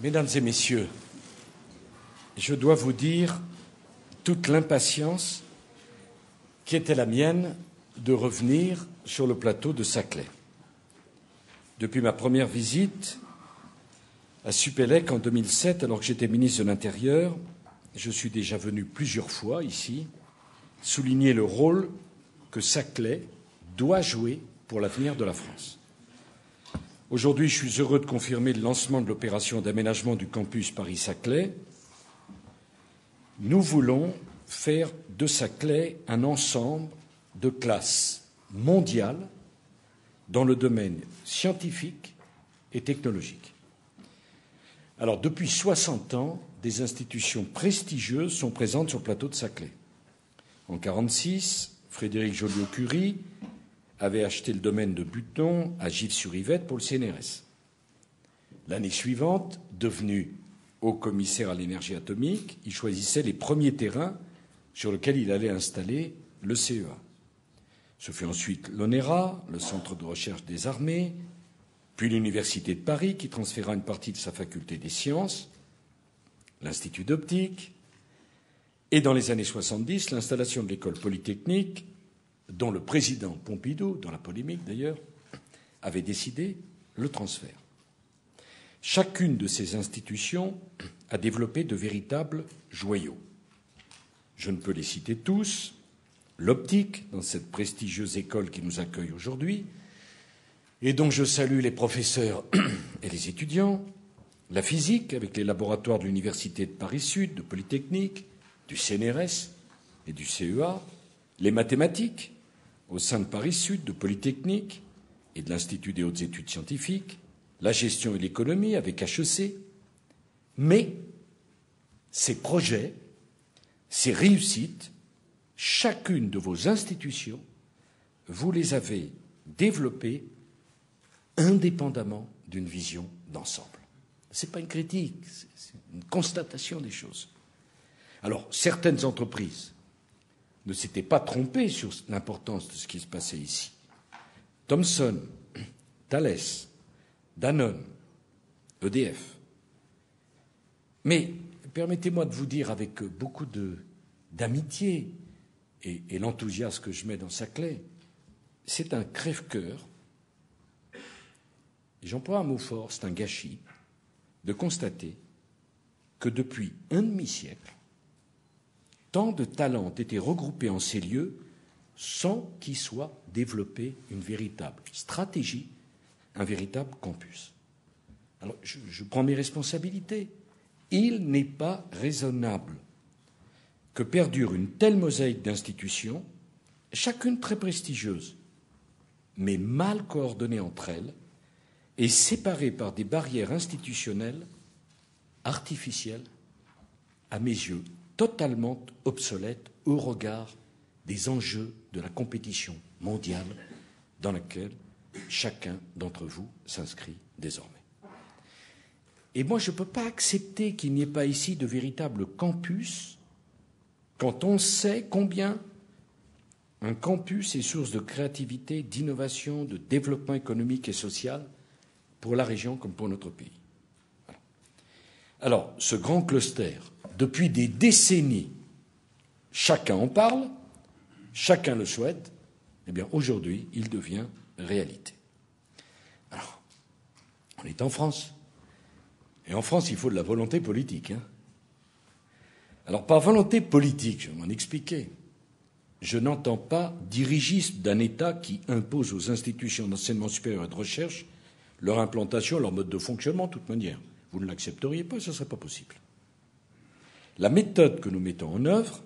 Mesdames et messieurs, je dois vous dire toute l'impatience qui était la mienne de revenir sur le plateau de Saclay. Depuis ma première visite à Supélec en 2007, alors que j'étais ministre de l'Intérieur, je suis déjà venu plusieurs fois ici souligner le rôle que Saclay doit jouer pour l'avenir de la France. Aujourd'hui, je suis heureux de confirmer le lancement de l'opération d'aménagement du campus Paris-Saclay. Nous voulons faire de Saclay un ensemble de classes mondiales dans le domaine scientifique et technologique. Alors, depuis 60 ans, des institutions prestigieuses sont présentes sur le plateau de Saclay. En 1946, Frédéric Joliot-Curie avait acheté le domaine de Butenon à Gif-sur-Yvette pour le CNRS. L'année suivante, devenu haut-commissaire à l'énergie atomique, il choisissait les premiers terrains sur lesquels il allait installer le CEA. Ce fut ensuite l'ONERA, le Centre de recherche des armées, puis l'Université de Paris qui transféra une partie de sa faculté des sciences, l'Institut d'optique, et dans les années 70, l'installation de l'école polytechnique, dont le président Pompidou, dans la polémique d'ailleurs, avait décidé le transfert. Chacune de ces institutions a développé de véritables joyaux. Je ne peux les citer tous. L'optique, dans cette prestigieuse école qui nous accueille aujourd'hui, et dont je salue les professeurs et les étudiants, la physique, avec les laboratoires de l'Université de Paris-Sud, de Polytechnique, du CNRS et du CEA, les mathématiques, au sein de Paris-Sud, de Polytechnique et de l'Institut des hautes études scientifiques, la gestion et l'économie avec HEC. Mais ces projets, ces réussites, chacune de vos institutions, vous les avez développées indépendamment d'une vision d'ensemble. Ce n'est pas une critique, c'est une constatation des choses. Alors, certaines entreprises ne s'étaient pas trompées sur l'importance de ce qui se passait ici. Thomson, Thales, Danone, EDF. Mais permettez-moi de vous dire avec beaucoup d'amitié et l'enthousiasme que je mets dans Saclay, c'est un crève-cœur, et j'emploie un mot fort, c'est un gâchis, de constater que depuis un demi-siècle, tant de talents ont été regroupés en ces lieux sans qu'il soit développé une véritable stratégie, un véritable campus. Alors, je prends mes responsabilités. Il n'est pas raisonnable que perdure une telle mosaïque d'institutions, chacune très prestigieuse, mais mal coordonnées entre elles et séparées par des barrières institutionnelles artificielles, à mes yeux, totalement obsolète au regard des enjeux de la compétition mondiale dans laquelle chacun d'entre vous s'inscrit désormais. Et moi, je ne peux pas accepter qu'il n'y ait pas ici de véritable campus quand on sait combien un campus est source de créativité, d'innovation, de développement économique et social pour la région comme pour notre pays. Voilà. Alors, ce grand cluster, depuis des décennies, chacun en parle, chacun le souhaite, eh bien aujourd'hui, il devient réalité. Alors, on est en France. Et en France, il faut de la volonté politique. Alors, par volonté politique, je vais m'en expliquer. Je n'entends pas dirigisme d'un État qui impose aux institutions d'enseignement supérieur et de recherche leur implantation, leur mode de fonctionnement, de toute manière. Vous ne l'accepteriez pas, ce ne serait pas possible. La méthode que nous mettons en œuvre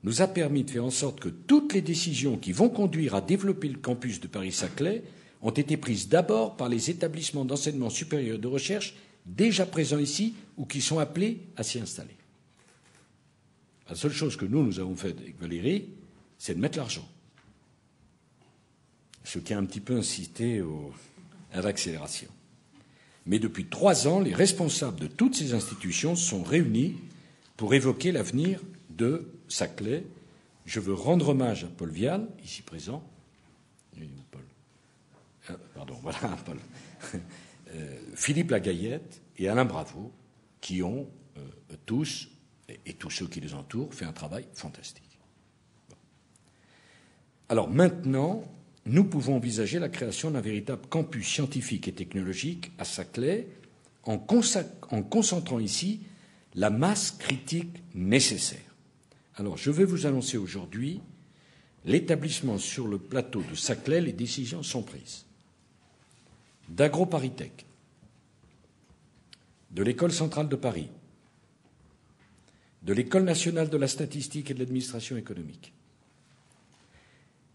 nous a permis de faire en sorte que toutes les décisions qui vont conduire à développer le campus de Paris-Saclay ont été prises d'abord par les établissements d'enseignement supérieur et de recherche déjà présents ici ou qui sont appelés à s'y installer. La seule chose que nous avons faite avec Valérie, c'est de mettre l'argent. Ce qui a un petit peu incité à l'accélération. Mais depuis 3 ans, les responsables de toutes ces institutions sont réunis pour évoquer l'avenir de Saclay. Je veux rendre hommage à Paul Vial, ici présent. Paul. Pardon, voilà, Paul. Philippe Lagayette et Alain Bravo, qui ont tous, et tous ceux qui les entourent, fait un travail fantastique. Alors maintenant, nous pouvons envisager la création d'un véritable campus scientifique et technologique à Saclay, en concentrant ici la masse critique nécessaire. Alors, je vais vous annoncer aujourd'hui l'établissement sur le plateau de Saclay. Les décisions sont prises. d'AgroParisTech, de l'École centrale de Paris, de l'École nationale de la statistique et de l'administration économique,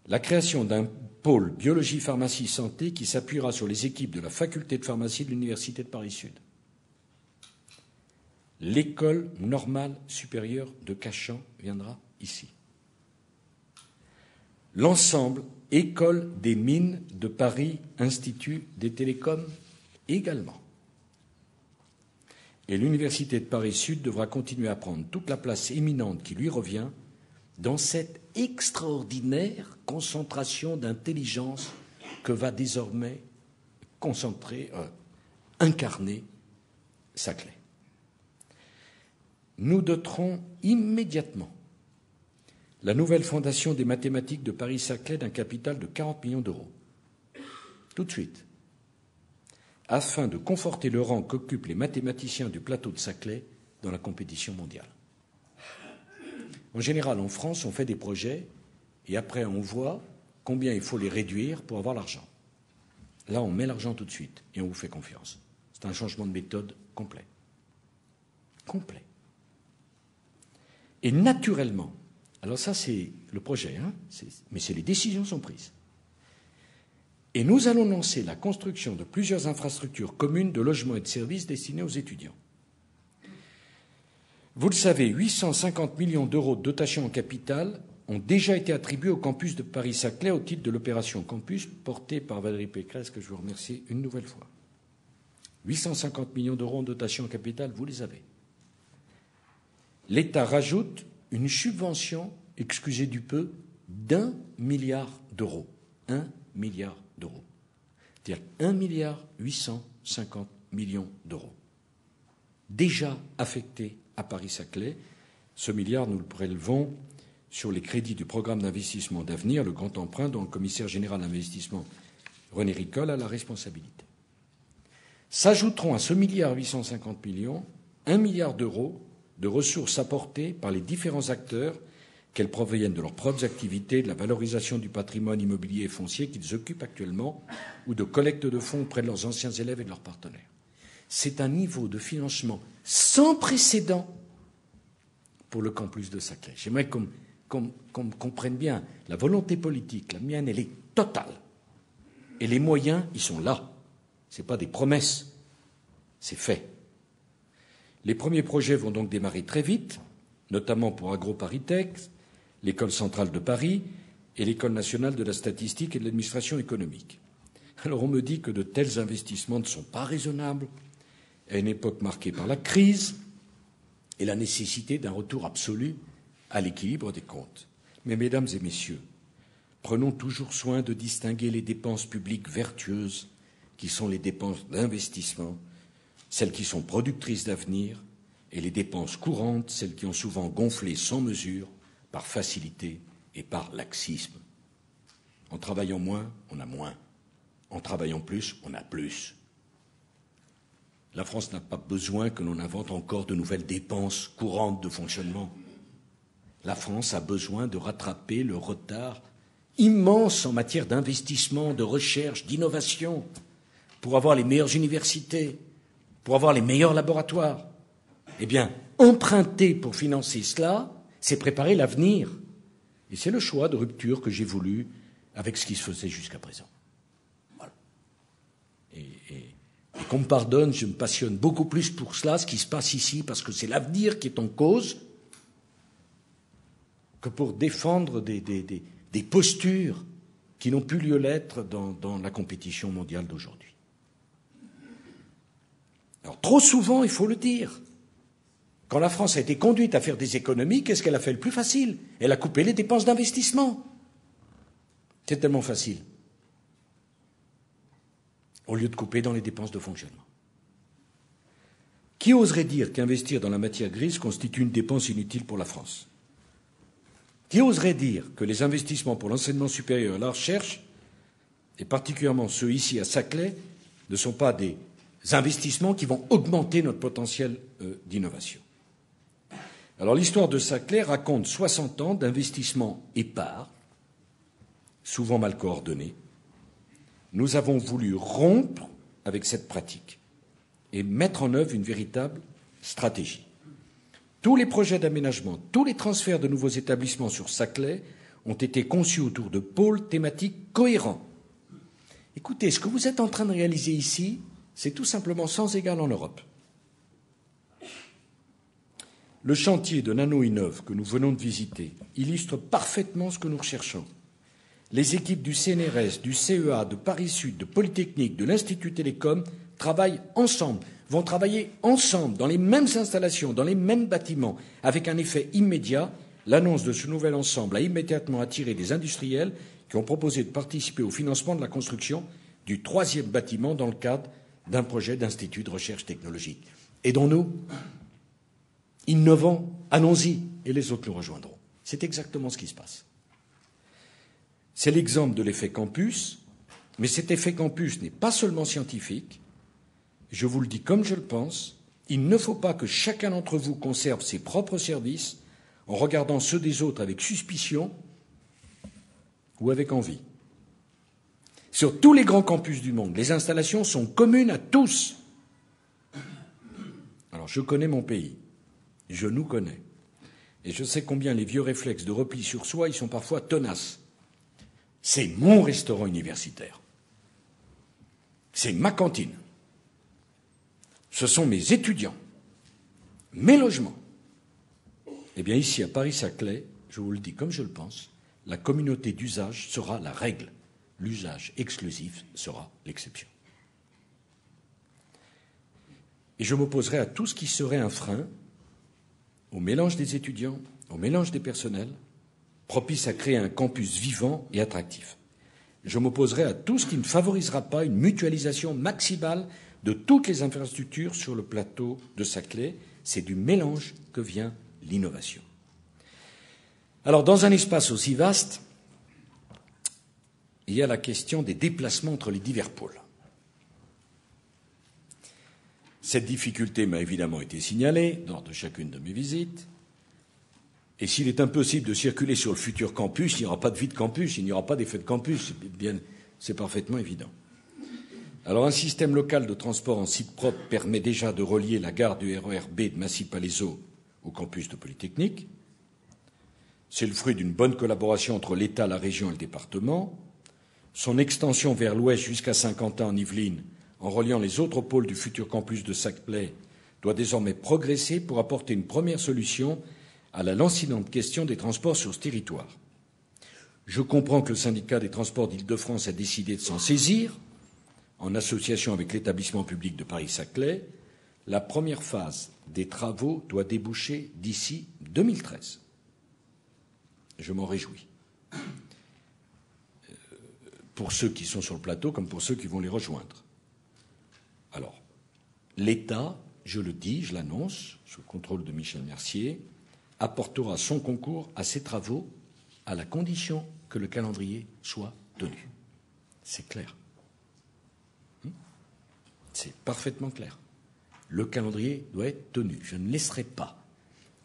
la création d'un pôle biologie, pharmacie, santé qui s'appuiera sur les équipes de la faculté de pharmacie de l'Université de Paris-Sud, l'École normale supérieure de Cachan viendra ici, l'ensemble École des mines de Paris, Institut des télécoms également. Et l'Université de Paris-Sud devra continuer à prendre toute la place éminente qui lui revient dans cette extraordinaire concentration d'intelligence que va désormais incarner Saclay. Nous doterons immédiatement la nouvelle fondation des mathématiques de Paris-Saclay d'un capital de 40 millions d'euros, tout de suite, afin de conforter le rang qu'occupent les mathématiciens du plateau de Saclay dans la compétition mondiale. En général, en France, on fait des projets et après on voit combien il faut les réduire pour avoir l'argent. Là, on met l'argent tout de suite et on vous fait confiance. C'est un changement de méthode complet. Complet. Et naturellement, alors ça c'est le projet, mais les décisions sont prises. Et nous allons lancer la construction de plusieurs infrastructures communes de logements et de services destinés aux étudiants. Vous le savez, 850 millions d'euros de dotation en capital ont déjà été attribués au campus de Paris-Saclay au titre de l'opération Campus portée par Valérie Pécresse, que je vous remercie une nouvelle fois. 850 millions d'euros en dotation en capital, vous les avez. L'État rajoute une subvention, excusez du peu, d'1 milliard d'euros. 1 milliard d'euros. C'est-à-dire 1,850 milliard d'euros. Déjà affecté à Paris-Saclay. Ce milliard, nous le prélevons sur les crédits du programme d'investissement d'avenir, le grand emprunt, dont le commissaire général d'investissement, René Ricol, a la responsabilité. S'ajouteront à ce 1,850 milliard, 1 milliard d'euros de ressources apportées par les différents acteurs, qu'elles proviennent de leurs propres activités, de la valorisation du patrimoine immobilier et foncier qu'ils occupent actuellement, ou de collecte de fonds auprès de leurs anciens élèves et de leurs partenaires. C'est un niveau de financement sans précédent pour le campus de Saclay. J'aimerais qu'on comprenne bien la volonté politique, la mienne, elle est totale. Et les moyens, ils sont là. Ce n'est pas des promesses, c'est fait. Les premiers projets vont donc démarrer très vite, notamment pour AgroParisTech, l'École centrale de Paris et l'École nationale de la statistique et de l'administration économique. Alors on me dit que de tels investissements ne sont pas raisonnables à une époque marquée par la crise et la nécessité d'un retour absolu à l'équilibre des comptes. Mais mesdames et messieurs, prenons toujours soin de distinguer les dépenses publiques vertueuses, qui sont les dépenses d'investissement, celles qui sont productrices d'avenir, et les dépenses courantes, celles qui ont souvent gonflé sans mesure, par facilité et par laxisme. En travaillant moins, on a moins. En travaillant plus, on a plus. La France n'a pas besoin que l'on invente encore de nouvelles dépenses courantes de fonctionnement. La France a besoin de rattraper le retard immense en matière d'investissement, de recherche, d'innovation, pour avoir les meilleures universités, pour avoir les meilleurs laboratoires. Eh bien, emprunter pour financer cela, c'est préparer l'avenir. Et c'est le choix de rupture que j'ai voulu avec ce qui se faisait jusqu'à présent. Voilà. Et qu'on me pardonne, je me passionne beaucoup plus pour cela, ce qui se passe ici, parce que c'est l'avenir qui est en cause, que pour défendre des postures qui n'ont plus lieu d'être dans la compétition mondiale d'aujourd'hui. Alors, trop souvent, il faut le dire, quand la France a été conduite à faire des économies, qu'est-ce qu'elle a fait le plus facile? Elle a coupé les dépenses d'investissement. C'est tellement facile. au lieu de couper dans les dépenses de fonctionnement. Qui oserait dire qu'investir dans la matière grise constitue une dépense inutile pour la France? Qui oserait dire que les investissements pour l'enseignement supérieur et la recherche, et particulièrement ceux ici à Saclay, ne sont pas des investissements qui vont augmenter notre potentiel d'innovation? Alors l'histoire de Saclay raconte 60 ans d'investissements épars, souvent mal coordonnés. Nous avons voulu rompre avec cette pratique et mettre en œuvre une véritable stratégie. Tous les projets d'aménagement, tous les transferts de nouveaux établissements sur Saclay ont été conçus autour de pôles thématiques cohérents. Écoutez, ce que vous êtes en train de réaliser ici, c'est tout simplement sans égal en Europe. Le chantier de NanoInnov que nous venons de visiter illustre parfaitement ce que nous recherchons. Les équipes du CNRS, du CEA, de Paris Sud, de Polytechnique, de l'Institut Télécom travaillent ensemble, vont travailler ensemble dans les mêmes installations, dans les mêmes bâtiments, avec un effet immédiat. L'annonce de ce nouvel ensemble a immédiatement attiré des industriels qui ont proposé de participer au financement de la construction du 3e bâtiment dans le cadre d'un projet d'institut de recherche technologique. Aidons-nous, innovons, allons-y, et les autres nous rejoindront. C'est exactement ce qui se passe. C'est l'exemple de l'effet campus, mais cet effet campus n'est pas seulement scientifique. Je vous le dis comme je le pense, il ne faut pas que chacun d'entre vous conserve ses propres services en regardant ceux des autres avec suspicion ou avec envie. Sur tous les grands campus du monde, les installations sont communes à tous. Alors, je connais mon pays, je nous connais, et je sais combien les vieux réflexes de repli sur soi, ils sont parfois tenaces. C'est mon restaurant universitaire. C'est ma cantine. Ce sont mes étudiants, mes logements. Eh bien, ici, à Paris-Saclay, je vous le dis comme je le pense, la communauté d'usage sera la règle. L'usage exclusif sera l'exception. Et je m'opposerai à tout ce qui serait un frein au mélange des étudiants, au mélange des personnels, propice à créer un campus vivant et attractif. Je m'opposerai à tout ce qui ne favorisera pas une mutualisation maximale de toutes les infrastructures sur le plateau de Saclay. C'est du mélange que vient l'innovation. Alors, dans un espace aussi vaste, il y a la question des déplacements entre les divers pôles. Cette difficulté m'a évidemment été signalée lors de chacune de mes visites. Et s'il est impossible de circuler sur le futur campus, il n'y aura pas de vie de campus, il n'y aura pas d'effet de campus. C'est parfaitement évident. Alors, un système local de transport en site propre permet déjà de relier la gare du RER B de Massy-Palaiseau au campus de Polytechnique. C'est le fruit d'une bonne collaboration entre l'État, la région et le département. Son extension vers l'ouest jusqu'à Saint-Quentin en Yvelines, en reliant les autres pôles du futur campus de Saclay, doit désormais progresser pour apporter une première solution à la lancinante question des transports sur ce territoire. Je comprends que le syndicat des transports d'Île-de-France a décidé de s'en saisir, en association avec l'établissement public de Paris-Saclay. La première phase des travaux doit déboucher d'ici 2013. Je m'en réjouis. Pour ceux qui sont sur le plateau comme pour ceux qui vont les rejoindre. Alors, l'État, je le dis, je l'annonce, sous le contrôle de Michel Mercier, apportera son concours à ces travaux à la condition que le calendrier soit tenu. C'est clair. C'est parfaitement clair. Le calendrier doit être tenu. Je ne laisserai pas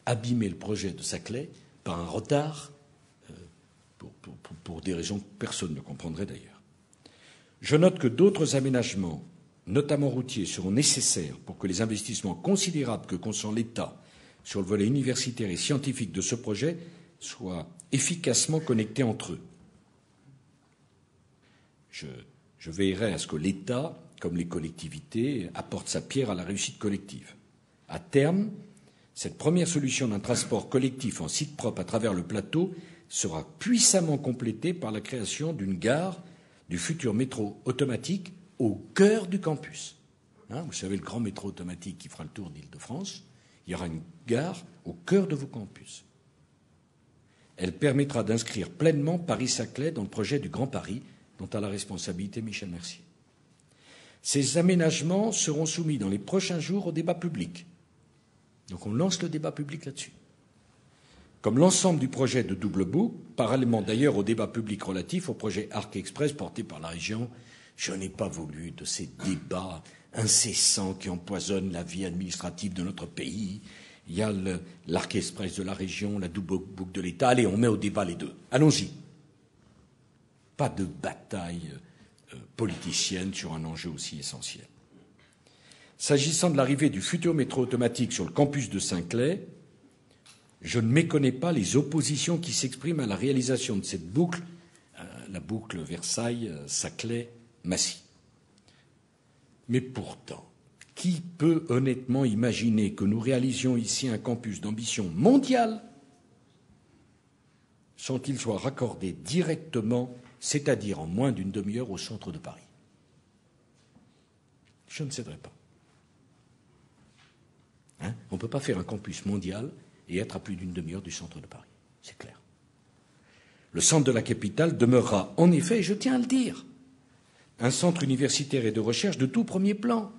abîmer le projet de Saclay par un retard pour des raisons que personne ne comprendrait d'ailleurs. Je note que d'autres aménagements, notamment routiers, seront nécessaires pour que les investissements considérables que consent l'État sur le volet universitaire et scientifique de ce projet soient efficacement connectés entre eux. Je veillerai à ce que l'État, comme les collectivités, apporte sa pierre à la réussite collective. À terme, cette première solution d'un transport collectif en site propre à travers le plateau sera puissamment complétée par la création d'une gare du futur métro automatique au cœur du campus. Vous savez, le grand métro automatique qui fera le tour d'Île-de-France, il y aura une gare au cœur de vos campus. Elle permettra d'inscrire pleinement Paris-Saclay dans le projet du Grand Paris, dont a la responsabilité Michel Mercier. Ces aménagements seront soumis dans les prochains jours au débat public. Donc on lance le débat public là-dessus. Comme l'ensemble du projet de double boucle, parallèlement d'ailleurs au débat public relatif au projet Arc Express porté par la région, je n'ai pas voulu de ces débats incessants qui empoisonnent la vie administrative de notre pays. Il y a l'Arc Express de la région, la double boucle de l'État. Allez, on met au débat les deux. Allons-y. Pas de bataille politicienne sur un enjeu aussi essentiel. S'agissant de l'arrivée du futur métro automatique sur le campus de Saint-Clair, je ne méconnais pas les oppositions qui s'expriment à la réalisation de cette boucle, la boucle Versailles-Saclay-Massy. Mais pourtant, qui peut honnêtement imaginer que nous réalisions ici un campus d'ambition mondiale sans qu'il soit raccordé directement, c'est-à-dire en moins d'une demi-heure, au centre de Paris? Je ne céderai pas. On ne peut pas faire un campus mondial et être à plus d'une demi-heure du centre de Paris. C'est clair. Le centre de la capitale demeurera, en effet, et je tiens à le dire, un centre universitaire et de recherche de tout premier plan.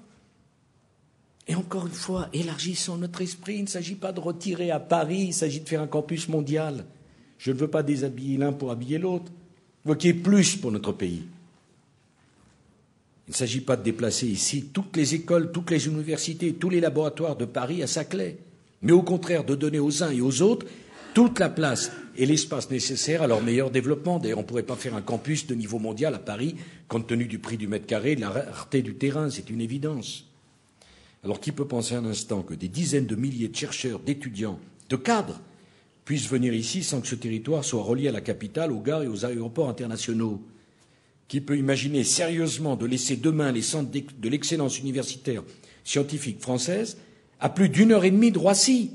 Et encore une fois, élargissons notre esprit. Il ne s'agit pas de retirer à Paris, il s'agit de faire un campus mondial. Je ne veux pas déshabiller l'un pour habiller l'autre. Je veux qu'il y ait plus pour notre pays. Il ne s'agit pas de déplacer ici toutes les écoles, toutes les universités, tous les laboratoires de Paris à Saclay, mais au contraire de donner aux uns et aux autres toute la place et l'espace nécessaires à leur meilleur développement. D'ailleurs, on ne pourrait pas faire un campus de niveau mondial à Paris, compte tenu du prix du mètre carré et de la rareté du terrain, c'est une évidence. Alors qui peut penser un instant que des dizaines de milliers de chercheurs, d'étudiants, de cadres puissent venir ici sans que ce territoire soit relié à la capitale, aux gares et aux aéroports internationaux? Qui peut imaginer sérieusement de laisser demain les centres de l'excellence universitaire scientifique française à plus d'une heure et demie de Roissy?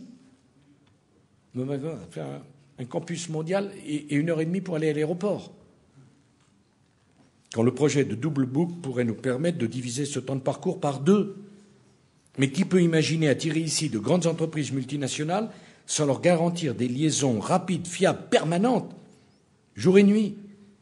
On va faire un campus mondial et une heure et demie pour aller à l'aéroport. Quand le projet de double boucle pourrait nous permettre de diviser ce temps de parcours par deux. Mais qui peut imaginer attirer ici de grandes entreprises multinationales sans leur garantir des liaisons rapides, fiables, permanentes, jour et nuit,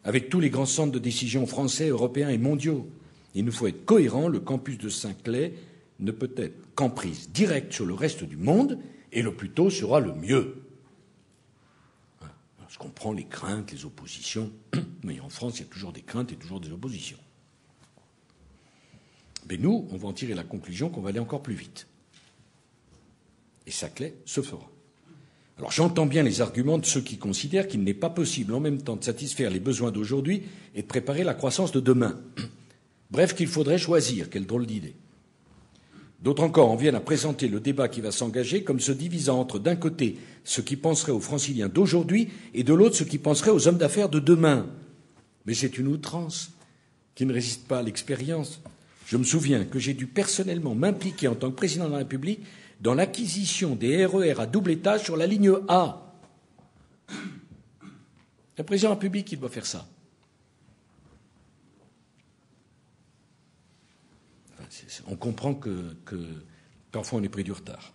avec tous les grands centres de décision français, européens et mondiaux? Il nous faut être cohérents. Le campus de Saint-Clair ne peut être qu'emprise directe sur le reste du monde, et le plus tôt sera le mieux. Je comprends les craintes, les oppositions, mais en France, il y a toujours des craintes et toujours des oppositions. Mais nous, on va en tirer la conclusion qu'on va aller encore plus vite. Et Saclay se fera. Alors j'entends bien les arguments de ceux qui considèrent qu'il n'est pas possible en même temps de satisfaire les besoins d'aujourd'hui et de préparer la croissance de demain. Bref, qu'il faudrait choisir. Quelle drôle d'idée. D'autres encore en viennent à présenter le débat qui va s'engager comme se divisant entre, d'un côté, ceux qui penseraient aux franciliens d'aujourd'hui et de l'autre, ceux qui penseraient aux hommes d'affaires de demain. Mais c'est une outrance qui ne résiste pas à l'expérience. Je me souviens que j'ai dû personnellement m'impliquer en tant que président de la République dans l'acquisition des RER à double étage sur la ligne A. Le président de la République, il doit faire ça. On comprend que parfois on est pris du retard.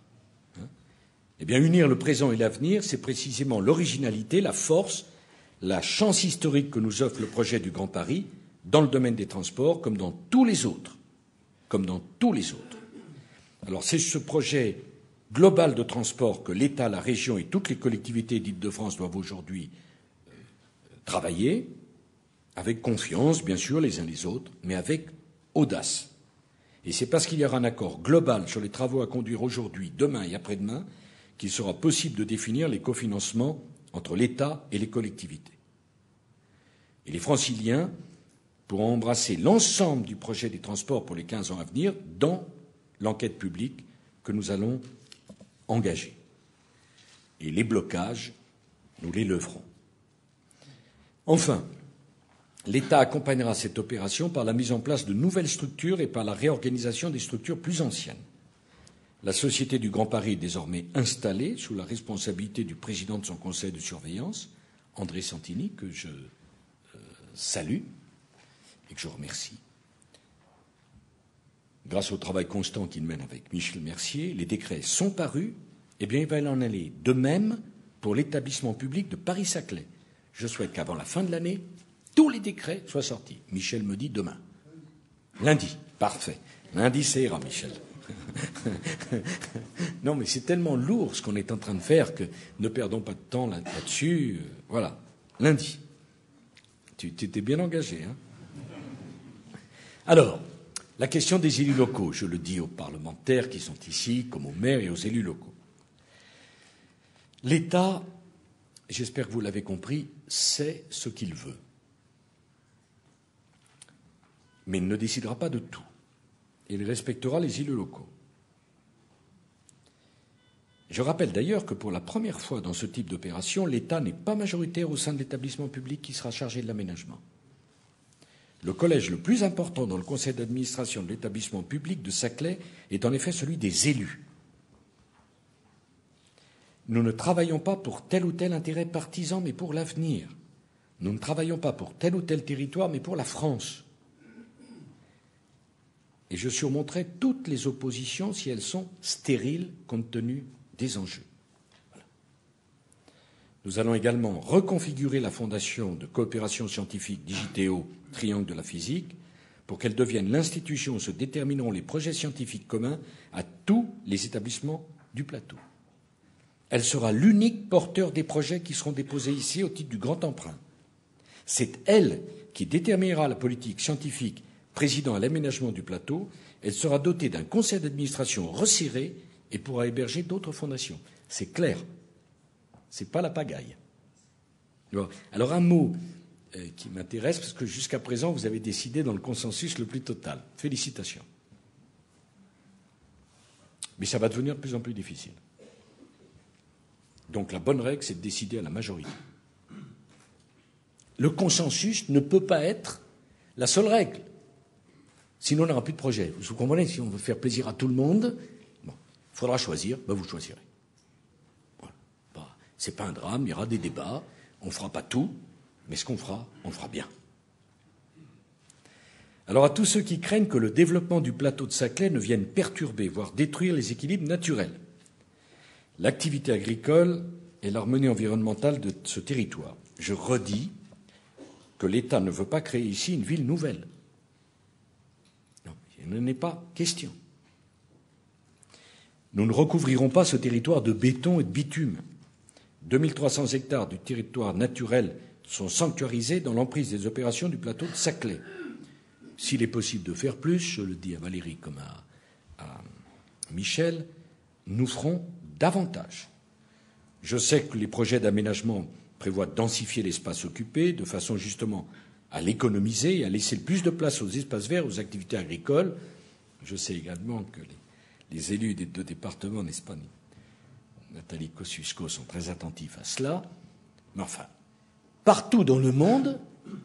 Eh bien, unir le présent et l'avenir, c'est précisément l'originalité, la force, la chance historique que nous offre le projet du Grand Paris dans le domaine des transports comme dans tous les autres. Alors c'est ce projet global de transport que l'État, la région et toutes les collectivités d'Île-de-France doivent aujourd'hui travailler, avec confiance, bien sûr, les uns les autres, mais avec audace. Et c'est parce qu'il y aura un accord global sur les travaux à conduire aujourd'hui, demain et après-demain qu'il sera possible de définir les cofinancements entre l'État et les collectivités. Et les Franciliens pourront embrasser l'ensemble du projet des transports pour les 15 ans à venir dans l'enquête publique que nous allons engager. Et les blocages, nous les leverons. Enfin, l'État accompagnera cette opération par la mise en place de nouvelles structures et par la réorganisation des structures plus anciennes. La Société du Grand Paris est désormais installée sous la responsabilité du président de son conseil de surveillance, André Santini, que je salue et que je remercie. Grâce au travail constant qu'il mène avec Michel Mercier, les décrets sont parus. Eh bien, il va en aller de même pour l'établissement public de Paris-Saclay. Je souhaite qu'avant la fin de l'année, tous les décrets soient sortis. Michel me dit demain, lundi. Parfait. Lundi, ça ira, Michel. Non, mais c'est tellement lourd ce qu'on est en train de faire que ne perdons pas de temps là-dessus. Voilà. Lundi. Tu t'es bien engagé, hein? Alors, la question des élus locaux, je le dis aux parlementaires qui sont ici, comme aux maires et aux élus locaux. L'État, j'espère que vous l'avez compris, sait ce qu'il veut. Mais il ne décidera pas de tout. Il respectera les élus locaux. Je rappelle d'ailleurs que pour la première fois dans ce type d'opération, l'État n'est pas majoritaire au sein de l'établissement public qui sera chargé de l'aménagement. Le collège le plus important dans le conseil d'administration de l'établissement public de Saclay est en effet celui des élus. Nous ne travaillons pas pour tel ou tel intérêt partisan, mais pour l'avenir. Nous ne travaillons pas pour tel ou tel territoire, mais pour la France. Et je surmonterai toutes les oppositions si elles sont stériles compte tenu des enjeux. Voilà. Nous allons également reconfigurer la Fondation de coopération scientifique Digiteo Triangle de la physique pour qu'elle devienne l'institution où se détermineront les projets scientifiques communs à tous les établissements du plateau. Elle sera l'unique porteur des projets qui seront déposés ici au titre du grand emprunt. C'est elle qui déterminera la politique scientifique présidant à l'aménagement du plateau. Elle sera dotée d'un conseil d'administration resserré et pourra héberger d'autres fondations. C'est clair. C'est pas la pagaille. Alors un mot qui m'intéresse, parce que jusqu'à présent, vous avez décidé dans le consensus le plus total. Félicitations. Mais ça va devenir de plus en plus difficile. Donc la bonne règle, c'est de décider à la majorité. Le consensus ne peut pas être la seule règle. Sinon, on n'aura plus de projet. Vous comprenez? Si on veut faire plaisir à tout le monde, bon, il faudra choisir, ben vous choisirez. Voilà. Bah, c'est pas un drame, il y aura des débats, on ne fera pas tout, mais ce qu'on fera, on le fera bien. Alors à tous ceux qui craignent que le développement du plateau de Saclay ne vienne perturber, voire détruire les équilibres naturels, l'activité agricole et l'harmonie environnementale de ce territoire, je redis que l'État ne veut pas créer ici une ville nouvelle. Non, il n'en est pas question. Nous ne recouvrirons pas ce territoire de béton et de bitume. 2300 hectares du territoire naturel sont sanctuarisés dans l'emprise des opérations du plateau de Saclay. S'il est possible de faire plus, je le dis à Valérie comme à Michel, nous ferons davantage. Je sais que les projets d'aménagement prévoient densifier l'espace occupé de façon justement à l'économiser et à laisser le plus de place aux espaces verts, aux activités agricoles. Je sais également que les élus des deux départements, n'est-ce pas, Nathalie Kosciusko, sont très attentifs à cela. Mais enfin, partout dans le monde,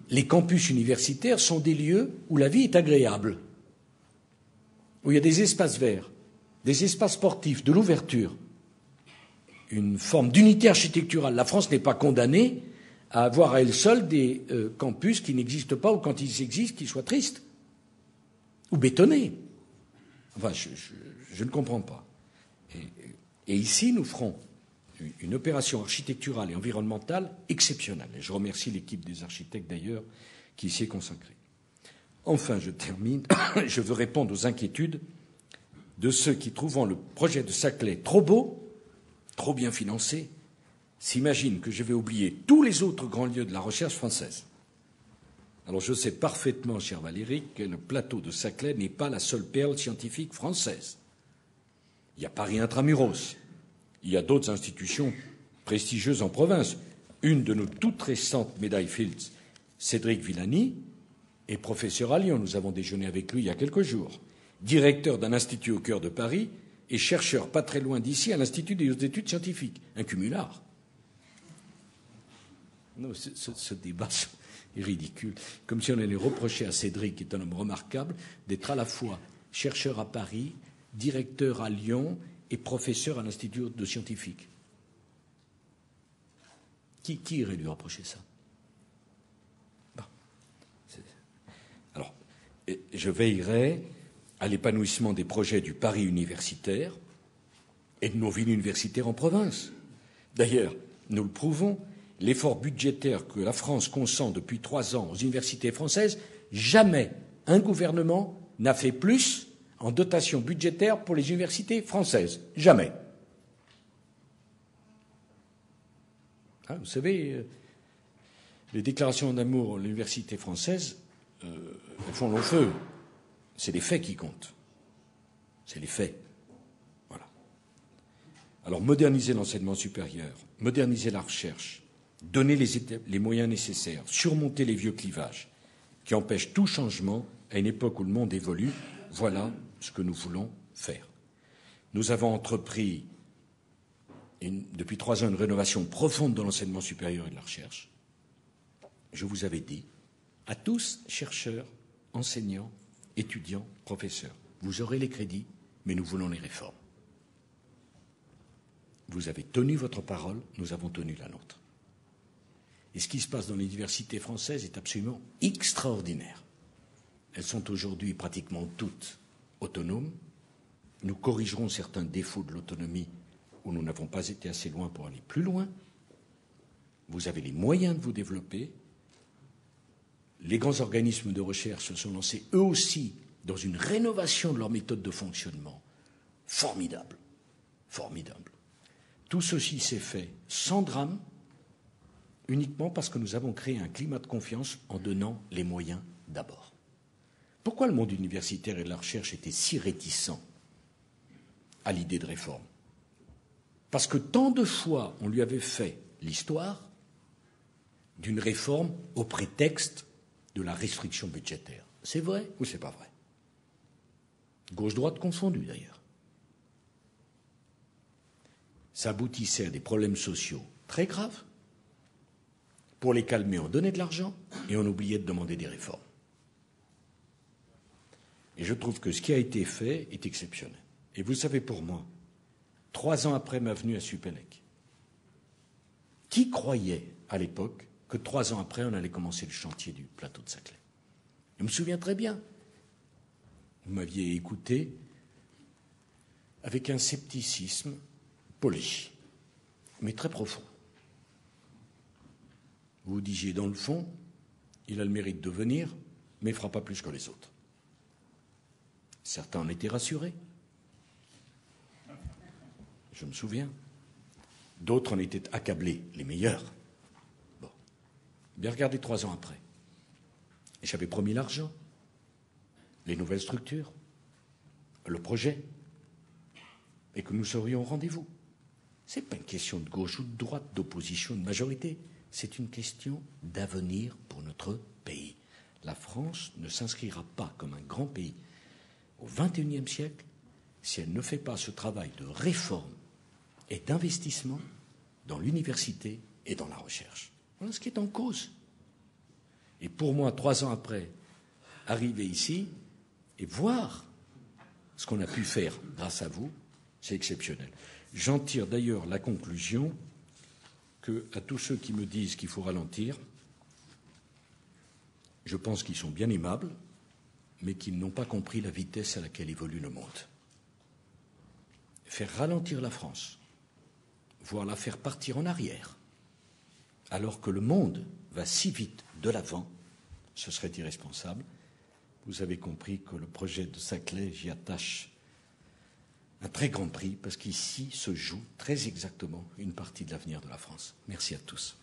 les campus universitaires sont des lieux où la vie est agréable, où il y a des espaces verts, des espaces sportifs, de l'ouverture, une forme d'unité architecturale. La France n'est pas condamnée à avoir à elle seule des campus qui n'existent pas, ou quand ils existent, qu'ils soient tristes ou bétonnés. Enfin, je ne comprends pas. Et ici, nous ferons une opération architecturale et environnementale exceptionnelle. Et je remercie l'équipe des architectes, d'ailleurs, qui s'y est consacrée. Enfin, je termine. Je veux répondre aux inquiétudes de ceux qui, trouvant le projet de Saclay trop beau, trop bien financé, s'imaginent que je vais oublier tous les autres grands lieux de la recherche française. Alors je sais parfaitement, cher Valérie, que le plateau de Saclay n'est pas la seule perle scientifique française. Il y a Paris Intramuros. Il y a d'autres institutions prestigieuses en province. Une de nos toutes récentes médailles Fields, Cédric Villani, est professeur à Lyon. Nous avons déjeuné avec lui il y a quelques jours. Directeur d'un institut au cœur de Paris et chercheur pas très loin d'ici à l'Institut des hautes études scientifiques. Un cumulard. Non, ce débat est ridicule. Comme si on allait reprocher à Cédric, qui est un homme remarquable, d'être à la fois chercheur à Paris, directeur à Lyon et professeur à l'Institut de scientifique. Qui irait lui reprocher ça? Bon. Alors, je veillerai à l'épanouissement des projets du Paris universitaire et de nos villes universitaires en province. D'ailleurs, nous le prouvons, l'effort budgétaire que la France consent depuis 3 ans aux universités françaises, jamais un gouvernement n'a fait plus en dotation budgétaire pour les universités françaises. Jamais. Hein, vous savez, les déclarations d'amour à l'université française, elles font long feu. C'est les faits qui comptent. C'est les faits. Voilà. Alors, moderniser l'enseignement supérieur, moderniser la recherche, donner les moyens nécessaires, surmonter les vieux clivages qui empêchent tout changement à une époque où le monde évolue, voilà ce que nous voulons faire. Nous avons entrepris depuis 3 ans une rénovation profonde de l'enseignement supérieur et de la recherche. Je vous avais dit, à tous, chercheurs, enseignants, étudiants, professeurs, vous aurez les crédits, mais nous voulons les réformes. Vous avez tenu votre parole, nous avons tenu la nôtre. Et ce qui se passe dans l'université française est absolument extraordinaire. Elles sont aujourd'hui pratiquement toutes autonomes. Nous corrigerons certains défauts de l'autonomie où nous n'avons pas été assez loin pour aller plus loin. Vous avez les moyens de vous développer. Les grands organismes de recherche se sont lancés eux aussi dans une rénovation de leur méthode de fonctionnement. Formidable. Formidable. Tout ceci s'est fait sans drame, uniquement parce que nous avons créé un climat de confiance en donnant les moyens d'abord. Pourquoi le monde universitaire et de la recherche était si réticent à l'idée de réforme? Parce que tant de fois on lui avait fait l'histoire d'une réforme au prétexte de la restriction budgétaire. C'est vrai ou c'est pas vrai? Gauche-droite confondue d'ailleurs. Ça aboutissait à des problèmes sociaux très graves. Pour les calmer, on donnait de l'argent et on oubliait de demander des réformes. Et je trouve que ce qui a été fait est exceptionnel. Et vous savez, pour moi, 3 ans après ma venue à Supélec, qui croyait à l'époque que 3 ans après, on allait commencer le chantier du plateau de Saclay? Je me souviens très bien. Vous m'aviez écouté avec un scepticisme poli, mais très profond. Vous disiez, dans le fond, il a le mérite de venir, mais il ne fera pas plus que les autres. Certains en étaient rassurés. Je me souviens. D'autres en étaient accablés, les meilleurs. Bon. Bien regardez 3 ans après. Et j'avais promis l'argent, les nouvelles structures, le projet, et que nous serions au rendez-vous. Ce n'est pas une question de gauche ou de droite, d'opposition ou de majorité. C'est une question d'avenir pour notre pays. La France ne s'inscrira pas comme un grand pays au XXIe siècle si elle ne fait pas ce travail de réforme et d'investissement dans l'université et dans la recherche. Voilà ce qui est en cause. Et pour moi, 3 ans après, arriver ici et voir ce qu'on a pu faire grâce à vous, c'est exceptionnel. J'en tire d'ailleurs la conclusion que, à tous ceux qui me disent qu'il faut ralentir, je pense qu'ils sont bien aimables, mais qu'ils n'ont pas compris la vitesse à laquelle évolue le monde. Faire ralentir la France, voire la faire partir en arrière, alors que le monde va si vite de l'avant, ce serait irresponsable. Vous avez compris que le projet de Saclay, j'y attache un très grand prix, parce qu'ici se joue très exactement une partie de l'avenir de la France. Merci à tous.